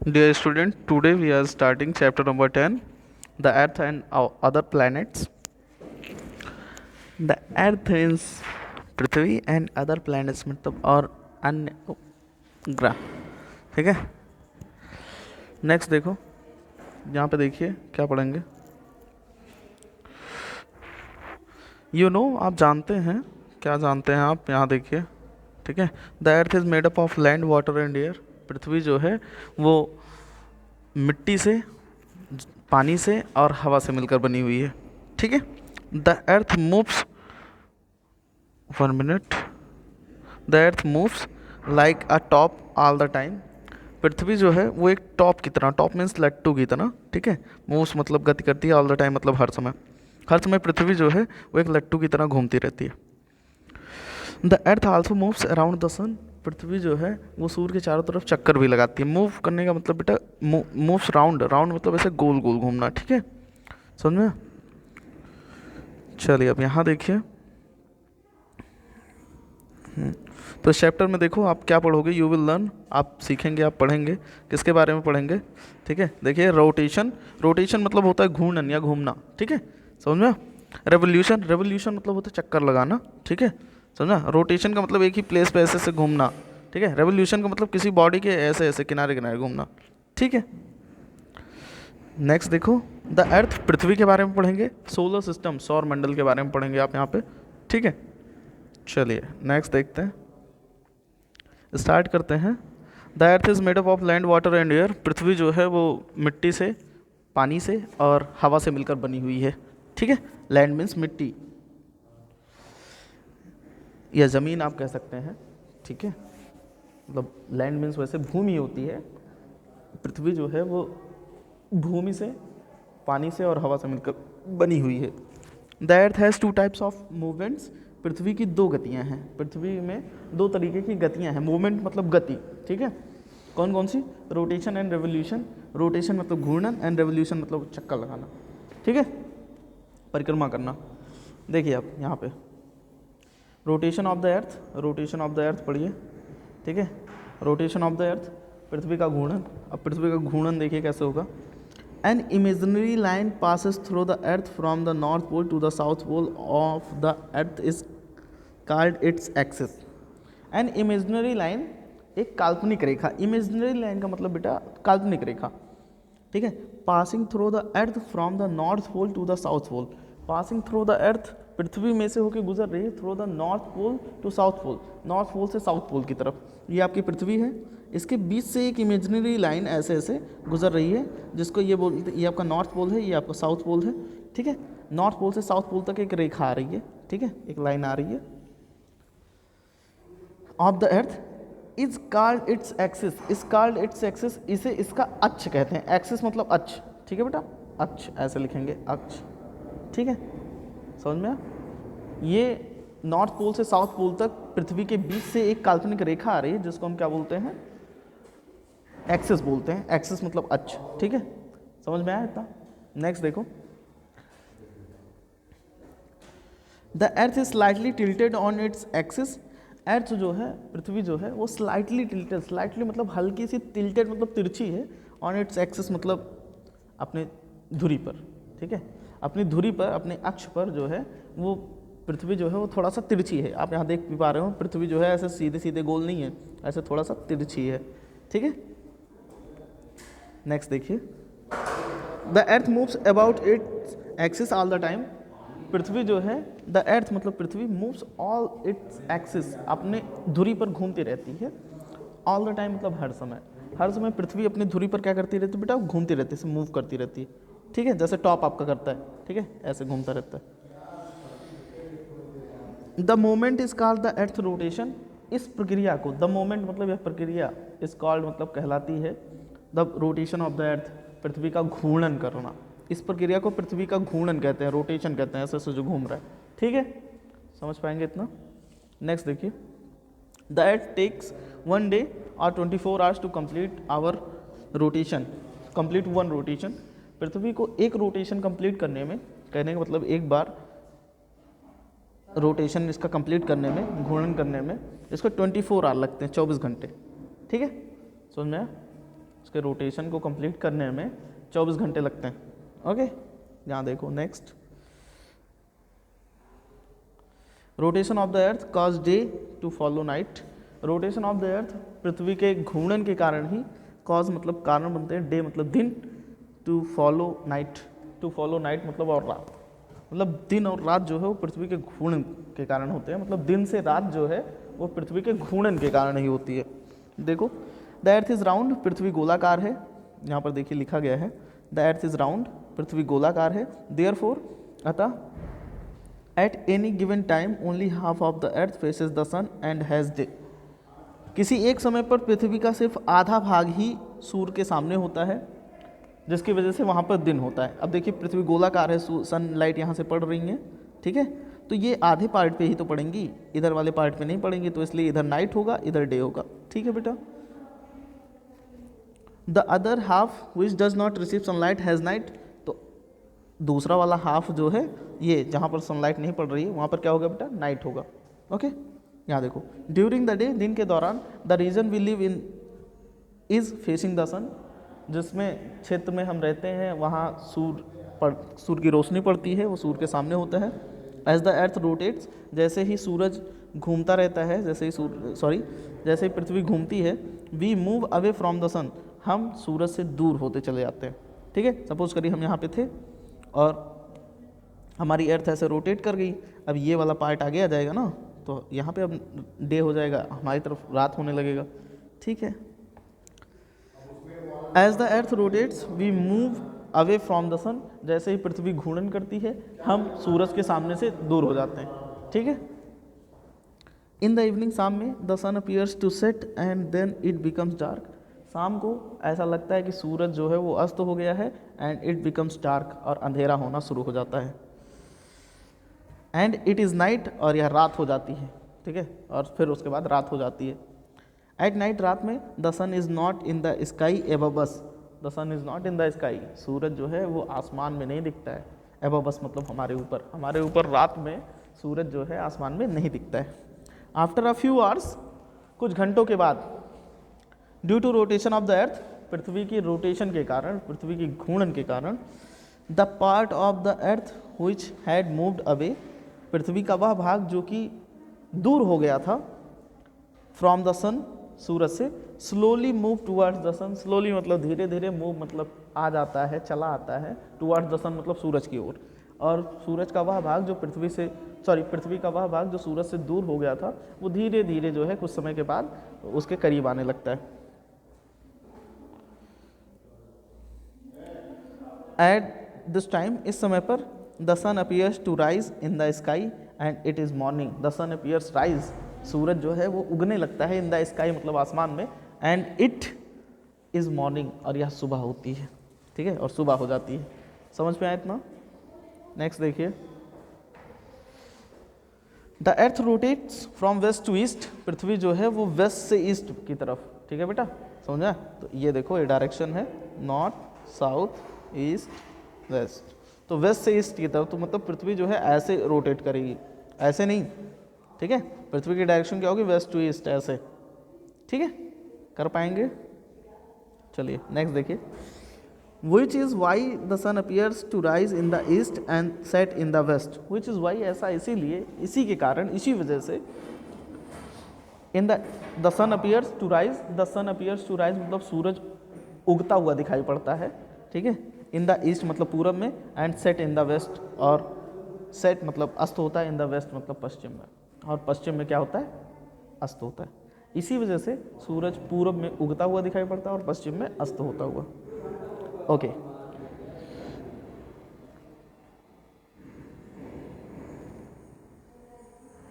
Dear student, today we are starting chapter number 10, the Earth and other planets. The Earth is Prithvi and other planets मतलब और अन्य ग्रह। ठीक है, next देखो, यहाँ पे देखिए क्या पढ़ेंगे। आप जानते हैं, क्या जानते हैं आप, यहाँ देखिए। ठीक है, the earth is made up of land water and air. पृथ्वी जो है वो मिट्टी से, पानी से और हवा से मिलकर बनी हुई है। ठीक है, the earth moves, 1 minute, the earth moves like a top all the time. पृथ्वी जो है वो एक टॉप की तरह, टॉप मीन्स लट्टू की तरह। ठीक है, मूव्स मतलब गति करती है, ऑल द टाइम मतलब हर समय। हर समय पृथ्वी जो है वो एक लट्टू की तरह घूमती रहती है। The earth also moves around the sun. पृथ्वी जो है वो सूर्य के चारों तरफ चक्कर भी लगाती है। मूव करने का मतलब बेटा, मूव्स राउंड, राउंड मतलब ऐसे गोल गोल घूमना। ठीक है, समझ में। चलिए अब यहाँ देखिए, तो चैप्टर में देखो आप क्या पढ़ोगे। यू विल लर्न, आप सीखेंगे, आप पढ़ेंगे। किसके बारे में पढ़ेंगे? ठीक है, देखिए रोटेशन, रोटेशन मतलब होता है घूर्णन या घूमना। ठीक है, समझ में। रेवोल्यूशन, रेवोल्यूशन मतलब होता है चक्कर लगाना। ठीक है, समझा। रोटेशन का मतलब एक ही प्लेस पे ऐसे ऐसे घूमना। ठीक है, रेवोल्यूशन का मतलब किसी बॉडी के ऐसे ऐसे किनारे किनारे घूमना। ठीक है, नेक्स्ट देखो, द अर्थ, पृथ्वी के बारे में पढ़ेंगे। सोलर सिस्टम, सौर मंडल के बारे में पढ़ेंगे आप यहाँ पे। ठीक है, चलिए नेक्स्ट देखते हैं, स्टार्ट करते हैं। The earth is made up of land water and air. पृथ्वी जो है वो मिट्टी से, पानी से और हवा से मिलकर बनी हुई है। ठीक है, लैंड मीन्स मिट्टी या ज़मीन आप कह सकते हैं। ठीक है, मतलब लैंड मीन्स वैसे भूमि होती है। पृथ्वी जो है वो भूमि से, पानी से और हवा से मिलकर बनी हुई है। The earth has 2 types of movements. पृथ्वी की 2 गतियाँ हैं। पृथ्वी में 2 तरीके की गतियाँ हैं। मूवमेंट मतलब गति। ठीक है, कौन कौन सी? Rotation and revolution. रोटेशन मतलब घूर्णन एंड रेवोल्यूशन मतलब चक्कर लगाना। ठीक है, परिक्रमा करना। देखिए आप यहाँ पे rotation of the earth, rotation of the earth पढ़िए। ठीक है, रोटेशन ऑफ द अर्थ, पृथ्वी का घूर्णन। अब पृथ्वी का घूर्णन देखिए कैसे होगा। An imaginary line passes through the earth from the north pole to the south pole of the earth is called its axis. An imaginary line, एक काल्पनिक रेखा। इमेजनरी लाइन का मतलब बेटा काल्पनिक रेखा। ठीक है, passing through the earth from the north pole to the south pole. Passing through the earth, पृथ्वी में से होकर गुजर रही है, through the north pole to south pole, north pole से साउथ पोल की तरफ। ये आपकी पृथ्वी है, इसके बीच से एक इमेजिनरी लाइन ऐसे ऐसे गुजर रही है, जिसको ये बोलते, ये आपका नॉर्थ पोल है, ये आपका साउथ पोल है। ठीक है, नॉर्थ पोल से साउथ पोल तक एक रेखा आ रही है। ठीक है, एक लाइन आ रही है of the earth is called its axis. Is called its axis, इसे इसका अक्ष कहते हैं। एक्सिस मतलब अक्ष। ठीक है बेटा, अक्ष ऐसे लिखेंगे, अक्ष। ठीक है, समझ में आया? ये नॉर्थ पोल से साउथ पोल तक पृथ्वी के बीच से एक काल्पनिक रेखा आ रही है, जिसको हम क्या बोलते हैं? एक्सिस बोलते हैं। एक्सिस मतलब अक्ष। ठीक है, समझ में आया इतना? नेक्स्ट देखो, the earth is slightly tilted on its axis. Earth जो है, पृथ्वी जो है वो स्लाइटली टिल्टेड, स्लाइटली मतलब हल्की सी, टिल्टेड मतलब तिरछी है, ऑन इट्स एक्सिस मतलब अपने धुरी पर। ठीक है, अपनी धुरी पर, अपने अक्ष पर जो है वो पृथ्वी जो है वो थोड़ा सा तिरछी है। आप यहाँ देख भी पा रहे हो, पृथ्वी जो है ऐसे सीधे सीधे गोल नहीं है, ऐसे थोड़ा सा तिरछी है। ठीक है, नेक्स्ट देखिए, the earth moves about its axis all the time. पृथ्वी जो है, द अर्थ मतलब पृथ्वी, मूव्स ऑल इट्स एक्सिस, अपने धुरी पर घूमती रहती है। ऑल द टाइम मतलब हर समय। हर समय पृथ्वी अपनी धुरी पर क्या करती रहती है बेटा? घूमती रहती है, मूव करती रहती है। ठीक है, जैसे टॉप आपका करता है। ठीक है, ऐसे घूमता रहता है। The moment is called the earth rotation. इस प्रक्रिया को, द मोमेंट मतलब यह प्रक्रिया, इस कॉल्ड मतलब कहलाती है the rotation of the earth, पृथ्वी का घूर्णन करना। इस प्रक्रिया को पृथ्वी का घूर्णन कहते हैं, रोटेशन कहते हैं, ऐसे ऐसे जो घूम रहा है। ठीक है, समझ पाएंगे इतना? नेक्स्ट देखिए, द अर्थ टेक्स 1 डे और 24 hours to complete our rotation. Complete 1 rotation, पृथ्वी को एक रोटेशन कंप्लीट करने में, कहने का मतलब एक बार रोटेशन इसका कंप्लीट करने में, घूर्णन करने में इसको 24 आवर लगते हैं, 24 घंटे। ठीक है, समझ में आया? उसके रोटेशन को कंप्लीट करने में 24 घंटे लगते हैं। ओके, यहाँ देखो next, rotation of the earth cause day to follow night. Rotation of the earth, पृथ्वी के घूर्णन के कारण ही, कॉज मतलब कारण बनते हैं, डे मतलब दिन, to follow night, to follow night मतलब और रात, मतलब दिन और रात जो है वो पृथ्वी के घूर्णन के कारण होते हैं, मतलब दिन से रात जो है वो पृथ्वी के घूर्णन के कारण ही होती है। देखो, द अर्थ इज राउंड, पृथ्वी गोलाकार है, यहाँ पर देखिए लिखा गया है द अर्थ इज राउंड, पृथ्वी गोलाकार है, देयरफॉर अतः at any given time only half of the earth faces the sun and has day. किसी एक समय पर पृथ्वी का सिर्फ आधा भाग ही सूर्य के सामने होता है, जिसकी वजह से वहाँ पर दिन होता है। अब देखिए पृथ्वी गोलाकार है, सनलाइट यहाँ से पड़ रही है, ठीक है, तो ये आधे पार्ट पे ही तो पड़ेंगी, इधर वाले पार्ट पे नहीं पड़ेंगी, तो इसलिए इधर नाइट होगा, इधर डे होगा। ठीक है बेटा। The other half which does not receive sunlight has night, तो दूसरा वाला हाफ जो है ये जहाँ पर सनलाइट नहीं पड़ रही है वहाँ पर क्या होगा बेटा, नाइट होगा। ओके, यहाँ देखो, ड्यूरिंग द डे, दिन के दौरान, the region we live in is facing the sun, जिसमें क्षेत्र में हम रहते हैं वहाँ सूर्य की रोशनी पड़ती है, वो सूर्य के सामने होता है। एज द अर्थ रोटेट्स, जैसे ही सूरज घूमता रहता है, जैसे ही पृथ्वी घूमती है, we move away from the sun, हम सूरज से दूर होते चले जाते हैं। ठीक है, सपोज करिए हम यहाँ पे थे और हमारी अर्थ ऐसे रोटेट कर गई, अब ये वाला पार्ट आगे आ जाएगा ना, तो यहाँ पे अब डे हो जाएगा, हमारी तरफ रात होने लगेगा। ठीक है, as the earth rotates we move away from the sun, जैसे ही पृथ्वी घूर्णन करती है हम सूरज के सामने से दूर हो जाते हैं। ठीक है, इन द इवनिंग, शाम में, the sun appears to set and then it becomes dark, शाम को ऐसा लगता है कि सूरज जो है वो अस्त हो गया है, एंड इट बिकम्स डार्क, और अंधेरा होना शुरू हो जाता है। एंड इट इज़ नाइट, और यह रात हो जाती है। ठीक है, और फिर उसके बाद रात हो जाती है। एट नाइट, रात में, the sun is not in the sky above us, the sun is not in the sky, सूरज जो है वो आसमान में नहीं दिखता है। एबव अस मतलब हमारे ऊपर रात में सूरज जो है आसमान में नहीं दिखता है। आफ्टर अ फ्यू आवर्स, कुछ घंटों के बाद, due to rotation of the earth, पृथ्वी की रोटेशन के कारण, पृथ्वी की घूर्णन के कारण, the part of the earth which had moved away, पृथ्वी का वह भाग जो कि दूर हो गया था, फ्रॉम द सन, सूरज से, slowly move towards the sun, slowly मतलब धीरे धीरे, मूव मतलब आ जाता है, चला आता है, टूवर्ड्स द सन मतलब सूरज की ओर, और सूरज का वह भाग जो पृथ्वी का वह भाग जो सूरज से दूर हो गया था, वो धीरे धीरे जो है कुछ समय के बाद उसके करीब आने लगता है। एट दिस टाइम, इस समय पर, the sun appears to rise in the sky and it is morning, the sun appears rise, सूरज जो है वो उगने लगता है, इन द स्काई मतलब आसमान में, एंड इट इज़ मॉर्निंग, और यह सुबह होती है। ठीक है, और सुबह हो जाती है। समझ में आया इतना? नेक्स्ट देखिए, the earth rotates from west to east, पृथ्वी जो है वो वेस्ट से ईस्ट की तरफ। ठीक है बेटा, समझा? तो ये देखो, ये डायरेक्शन है, नॉर्थ, साउथ, ईस्ट, वेस्ट, तो वेस्ट से ईस्ट की तरफ, तो मतलब पृथ्वी जो है ऐसे रोटेट करेगी, ऐसे नहीं। ठीक है, पृथ्वी की डायरेक्शन क्या होगी, वेस्ट टू ईस्ट, ऐसे। ठीक है, कर पाएंगे? चलिए नेक्स्ट देखिए, which is why the sun appears to rise in the east and set in the west, which is why, ऐसा इसीलिए, इसी के कारण, इसी वजह से, in the sun appears to rise, the sun appears to rise मतलब सूरज उगता हुआ दिखाई पड़ता है। ठीक है, इन द ईस्ट मतलब पूरब में, and set in the west, और सेट मतलब अस्त होता है, इन द वेस्ट मतलब पश्चिम में, और पश्चिम में क्या होता है, अस्त होता है। इसी वजह से सूरज पूरब में उगता हुआ दिखाई पड़ता है और पश्चिम में अस्त होता हुआ। ओके।